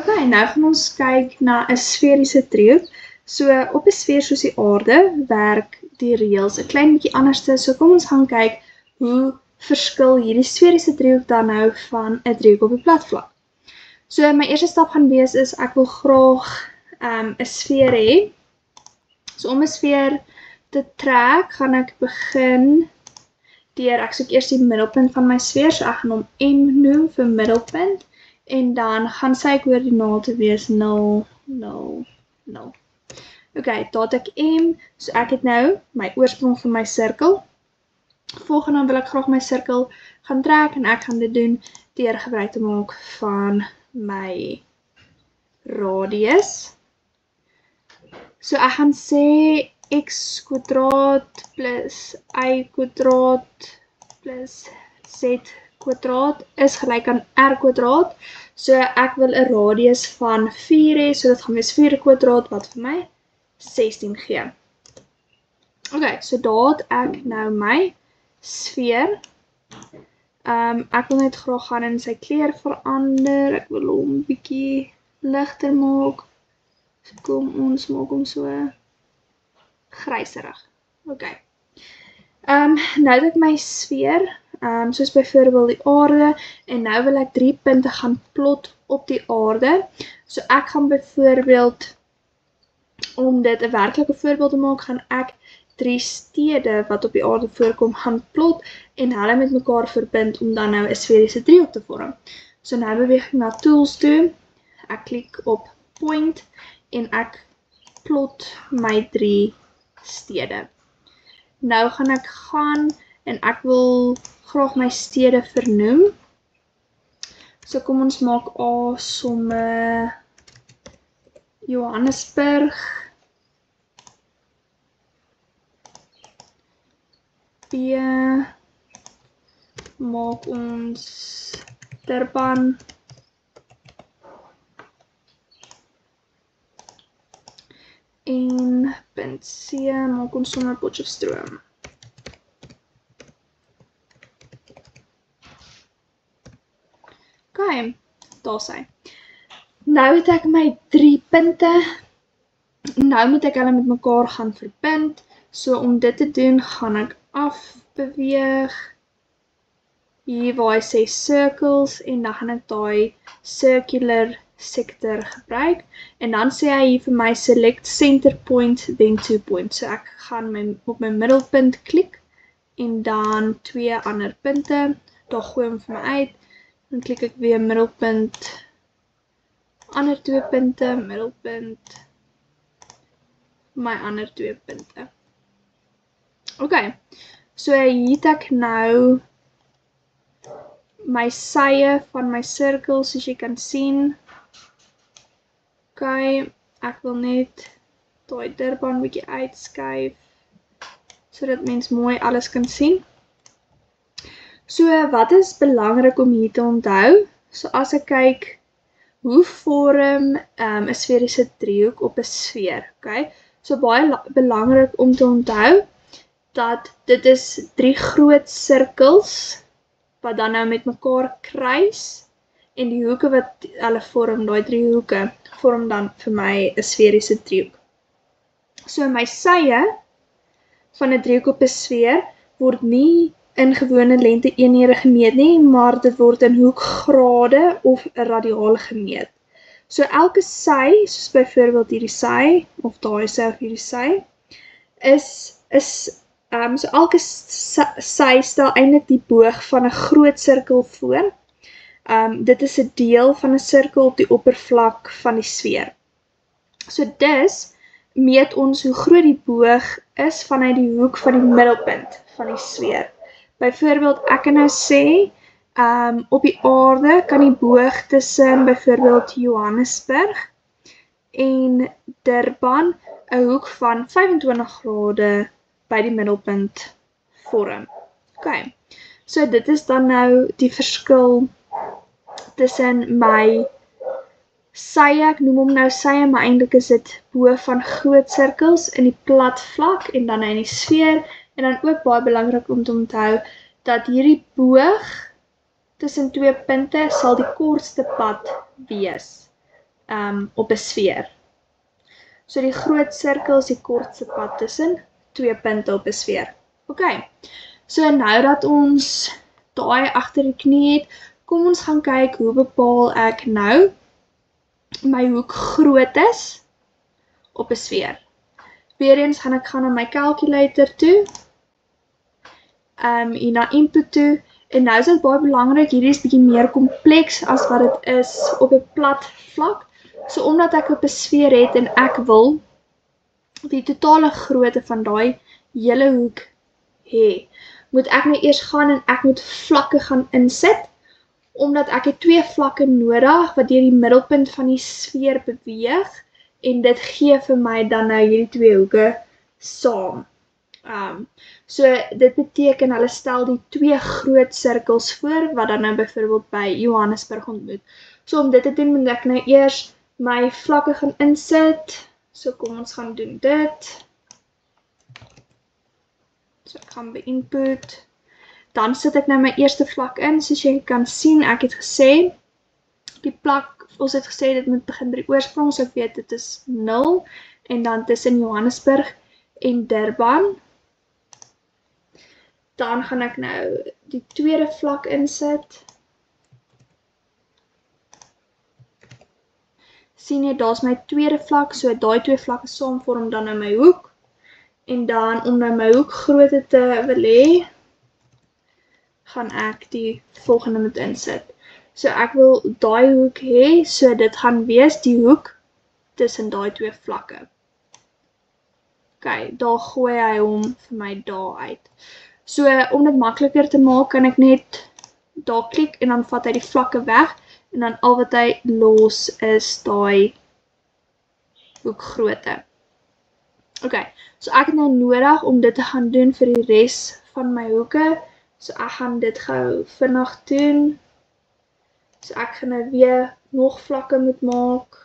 Ok, nou gaan ons kyk na 'n sferiese driehoek. So op 'n sfeer soos die aarde werk die reëls 'n klein bietjie anderste. So kom ons gaan kyk hoe verskil hierdie sferiese driehoek dan nou van 'n driehoek op die plat vlak. So my eerste stap gaan wees is ek wil graag 'n sfeer hê. So om 'n sfeer te trek, gaan ek begin deur ek soek eers die middelpunt van my sfeer, so ek gaan hom M noem vir middelpunt. En dan gaan sy koördinate wees 0, 0, 0. Ok, daar het ek M, so ek het nou my oorsprong van my sirkel. Volgende wil ek graag my sirkel gaan trek en ek gaan dit doen deur gebruik te maak van my radius. So ek gaan sê x kwadraat plus y kwadraat plus z kwadraat is gelyk aan r kwadraat. So ek wil 'n radius van 4 hê, so dit gaan wees 4 kwadraat wat vir my 16 gee. Ok, so daar het ek nou my sfeer. Ek wil net graag gaan in sy kleur verander. Ek wil hom bietjie ligter maak. So kom ons maak hom so gryserig. Ok. Nou het ek my sfeer, soos byvoorbeeld die aarde, en nou wil ek 3 punte gaan plot op die aarde. So ek gaan byvoorbeeld, om dit 'n werklike voorbeeld te maak, gaan ek 3 stede wat op die aarde voorkom gaan plot en hulle met mekaar verbind om dan nou 'n sferiese driehoek te vorm. So nou beweeg ek na tools toe. Ek klik op point en ek plot my 3 stede. Nou gaan ek gaan en ek wil graag my stede vernoem. So kom ons maak A somme Johannesburg, B maak ons Durban, en punt C maak ons sommer Potchefstroom. Ok, daar sy. Nou het ek my 3 punte. Nou moet ek hulle met mekaar gaan verbind. So om dit te doen, gaan ek afbeweeg. Hier waar hy sê circles en dan gaan ek daai circular sector gebruik. En dan sê hy hier vir my select center point then 2 points. So ek gaan op my middelpunt klik en dan 2 ander punte. Daar gooi hom vir my uit. Dan klik ek weer middelpunt, ander 2 punte, middelpunt, my ander 2 punte. Ok, so hier het ek nou my sye van my sirkel, soos jy kan sien. Ok, ek wil net daai Durban bietjie uitskuif, sodat mens mooi alles kan sien. So wat is belangrik om hier te onthou? So as ek kyk, hoe vorm 'n sferiese driehoek op 'n sfeer? Okay? So baie belangrik om te onthou dat dit is 3 groot sirkels wat dan nou met mekaar kruis en die hoeke wat hulle vorm, daai 3 hoeke, vorm dan vir my 'n sferiese driehoek. So my sye van 'n driehoek op 'n sfeer word nie in gewone lengte eenhede gemeet nie, maar dit word in hoekgrade of radiaal gemeet. So elke sy, soos byvoorbeeld hierdie sy, of daai sy of hierdie sy, so elke sy stel eintlik die boog van 'n groot sirkel voor. Dit is 'n deel van 'n sirkel op die oppervlak van die sfeer. So dus meet ons hoe groot die boog is vanuit die hoek van die middelpunt van die sfeer. Byvoorbeeld, ek kan nou sê, op die aarde kan die boog tussen byvoorbeeld Johannesburg en Durban 'n hoek van 25 grade by die middelpunt vorm. Ok, so dit is dan nou die verskil tussen my sye, ek noem hom nou sye, maar eintlik is dit bo van groot sirkels in die plat vlak en dan in die sfeer. En dan ook baie belangrik om te onthou dat hierdie boog tussen 2 punte sal die kortste pad wees. op 'n sfeer. So die groot sirkel is die kortste pad tussen 2 punte op 'n sfeer. OK. So nou dat ons daai agter die knie het, kom ons gaan kyk hoe bepaal ek nou my hoek grootes op 'n sfeer. Weereens gaan ek gaan na my calculator toe, hier na input toe, en nou is dit baie belangrik, hierdie is bietjie meer kompleks as wat dit is op 'n plat vlak. So omdat ek op 'n sfeer het en ek wil die totale grootte van daai hele hoek hê, moet ek nou eers gaan en ek moet vlakke gaan insit, omdat ek het 2 vlakke nodig wat deur die middelpunt van die sfeer beweeg, en dit gee vir my dan nou hierdie 2 hoeke saam. So dit beteken hulle stel die 2 groot sirkels voor, wat dan nou byvoorbeeld by Johannesburg ontmoet. So om dit te doen, moet ek nou eers my vlakke gaan insit. So kom ons gaan doen dit. So ek gaan by input. Dan sit ek nou my eerste vlak in, soos jy kan sien, ek het gesê, die plak, ons het gesê dit moet begin by die oorsprong, so ek weet dit is 0, en dan tussen Johannesburg en Durban. Dan gaan ek nou die tweede vlak insit. Sien jy, daar's my tweede vlak, so daai 2 vlakke saam vorm dan nou my hoek. En dan om nou my hoek grootte te wil hê, gaan ek die volgende moet insit. So ek wil daai hoek hê, so dit gaan wees die hoek tussen daai 2 vlakke. OK, daar gooi hy hom vir my daar uit. So om dit makliker te maak, kan ek net daar klik en dan vat hy die vlakke weg, en dan al wat hy los is daai hoekgrootte. OK, so ek het nou nodig om dit te gaan doen vir die res van my hoeke. So ek gaan dit gou vinnig doen. So ek gaan nou weer nog vlakke moet maak.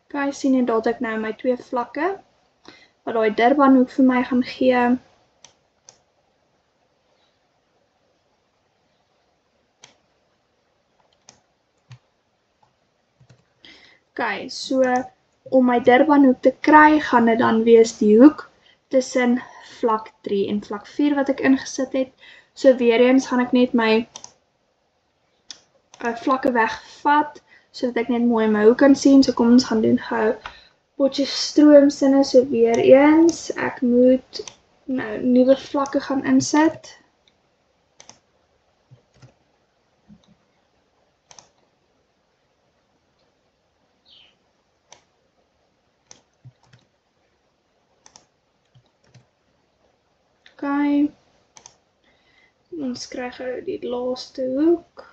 OK, sien jy dat ek nou my 2 vlakke, wat daai Durban hoek vir my gaan gee. OK, so om my Durban hoek te kry, gaan dit dan wees die hoek tussen vlak 3 en vlak 4 wat ek ingesit het. So weer eens gaan ek net my vlakke wegvat, sodat ek net mooi my hoek kan sien. So kom ons gaan doen gou Potchefstroomsinne. So weer eens, ek moet nou nuwe vlakke gaan insit. OK, ons kry gou die laaste hoek.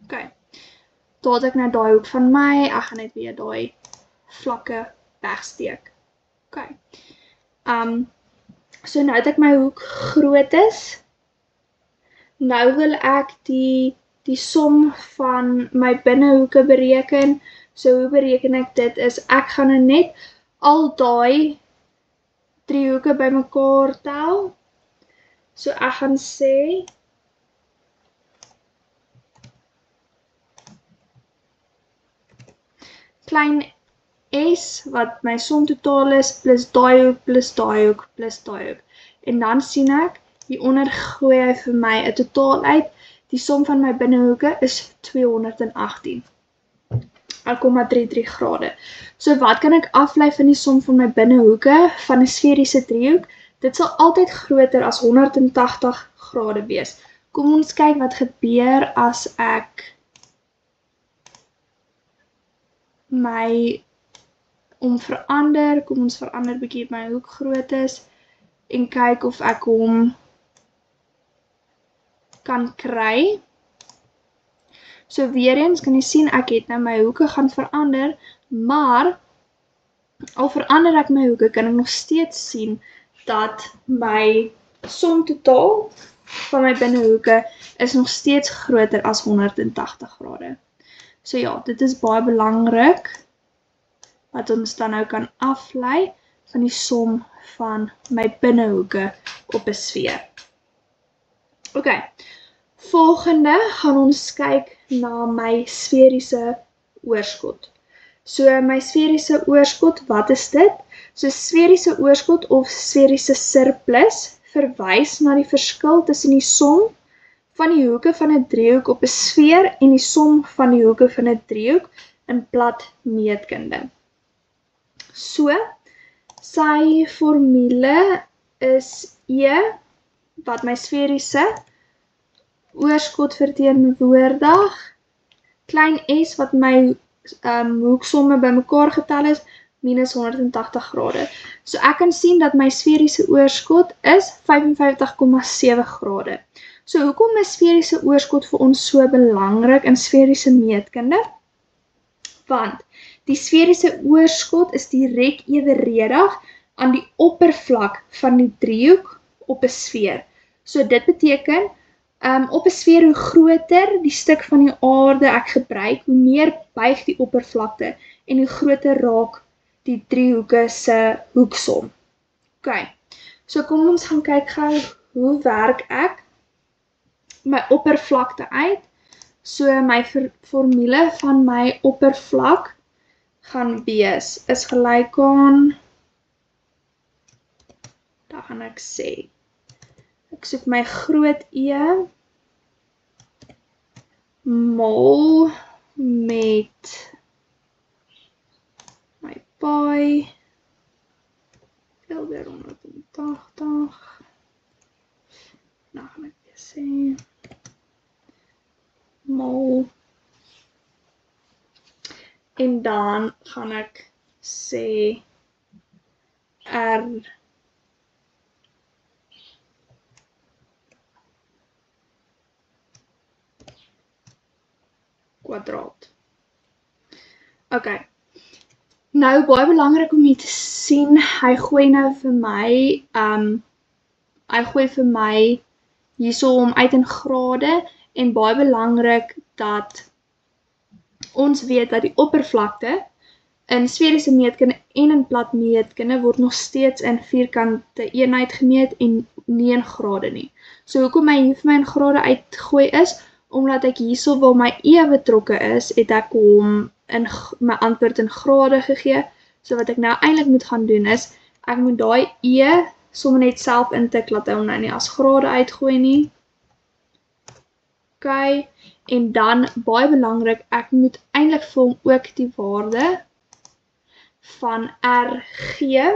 OK, daar het ek nou daai hoek van my, ek gaan net weer daai vlakke wegsteek. OK, so nou het ek my hoek grootes. Nou wil ek die som van my binnehoeke bereken. So hoe bereken ek dit is, ek gaan nou net al daai driehoeke bymekaar tel. So ek gaan sê klein s wat my som totaal is plus daai hoek plus daai hoek plus daai hoek. En dan sien ek hieronder gooi hy vir my 'n totaal uit. Die som van my binnehoeke is 218. 1,33 grade. So wat kan ek aflei van die som van my binnehoeke van 'n sferiese driehoek? Dit sal altyd groter as 180 grade wees. Kom ons kyk wat gebeur as ek my verander. Kom ons verander bietjie my hoekgroottes en kyk of ek hom kan kry. So weer eens kan jy sien ek het nou my hoeke gaan verander, maar al verander ek my hoeke kan ek nog steeds sien dat my som totaal van my binnehoeke is nog steeds groter as 180 grade. So ja, dit is baie belangrik, wat ons dan nou kan aflei van die som van my binnehoeke op 'n sfeer. Ok, volgende gaan ons kyk na my sferiese oorskot. So my sferiese oorskot, wat is dit? So sferiese oorskot of sferiese surplus verwys na die verskil tussen die som van die hoeke van 'n driehoek op 'n sfeer en die som van die hoeke van 'n driehoek in plat meetkunde. So, sy formule is E, wat my sferiese oorskot verteenwoordig, klein s wat my hoeksomme bymekaar getel is, minus 180 grade. So ek kan sien dat my sferiese oorskot is 55,7 grade. So hoekom is sferiese oorskot vir ons so belangrik in sferiese meetkunde? Want die sferiese oorskot is direk eweredig aan die oppervlak van die driehoek op 'n sfeer. So dit beteken, op 'n sfeer hoe groter die stuk van die aarde ek gebruik, hoe meer buig die oppervlakte en hoe groter raak die driehoeke se hoeksom. Ok, so kom ons gaan kyk gou, hoe werk ek my oppervlakte uit? So my formule van my oppervlak gaan wees, is gelyk aan, dan gaan ek sê, ek soek my groot E, mol met my pi, deel deur 180, nou gaan ek weer sê, mol, en dan gaan ek sê R kwadraat. Ok, nou baie belangrik om hier te sien, hy gooi nou vir my, hy gooi vir my hierso om uit in grade, en baie belangrik dat ons weet dat die oppervlakte in sferiese meetkunde en in plat meetkunde word nog steeds in vierkante eenheid gemeet en nie in grade nie. So hoekom hy hier vir my in grade uitgooi is, omdat ek hierso waar my E betrokke is, het ek hom in my antwoord in grade gegee. So wat ek nou eintlik moet gaan doen is, ek moet daai E sommer net self intik, laat hy hom nou nie as grade uitgooi nie. Ok, en dan baie belangrik, ek moet eintlik vir hom ook die waarde van R gee.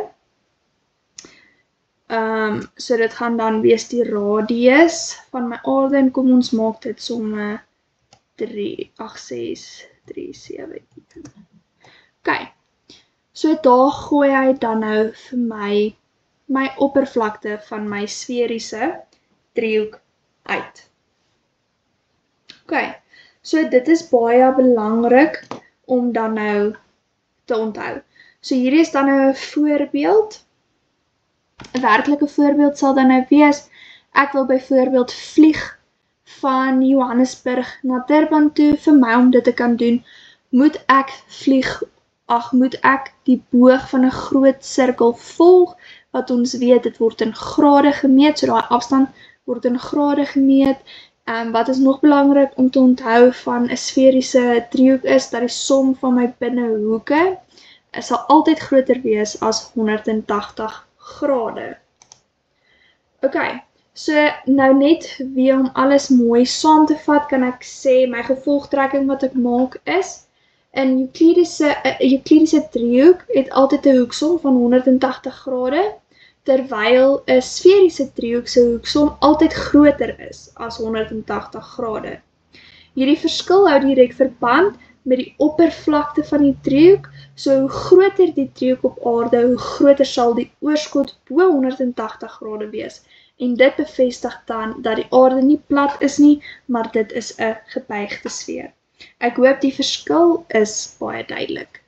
So dit gaan dan wees die radius van my aarde, en kom ons maak dit somme 3,86,37. Ok, so daar gooi hy dan nou vir my oppervlakte van my sferiese driehoek uit. Ok, so dit is baie belangrik om dan nou te onthou. So hierdie is dan nou 'n voorbeeld. 'n werklike voorbeeld sal dan nou wees, ek wil byvoorbeeld vlieg van Johannesburg na Durban toe. Vir my om dit te kan doen, moet ek die boog van 'n groot sirkel volg, wat ons weet, dit word in grade gemeet, so daai afstand word in grade gemeet. Wat is nog belangrik om te onthou van 'n sferiese driehoek is, dat die som van my binnehoeke sal altyd groter wees as 180 grade. Ok, so nou net weer om alles mooi saam te vat, kan ek sê my gevolgtrekking wat ek maak is, in Euklidiese driehoek het altyd 'n hoeksom van 180 grade, terwyl 'n sferiese driehoek se hoeksom altyd groter is as 180 grade. Hierdie verskil hou direk verband met die oppervlakte van die driehoek, so hoe groter die driehoek op aarde, hoe groter sal die oorskot bo 180 grade wees. En dit bevestig dan dat die aarde nie plat is nie, maar dit is 'n gebuigde sfeer. Ek hoop die verskil is baie duidelik.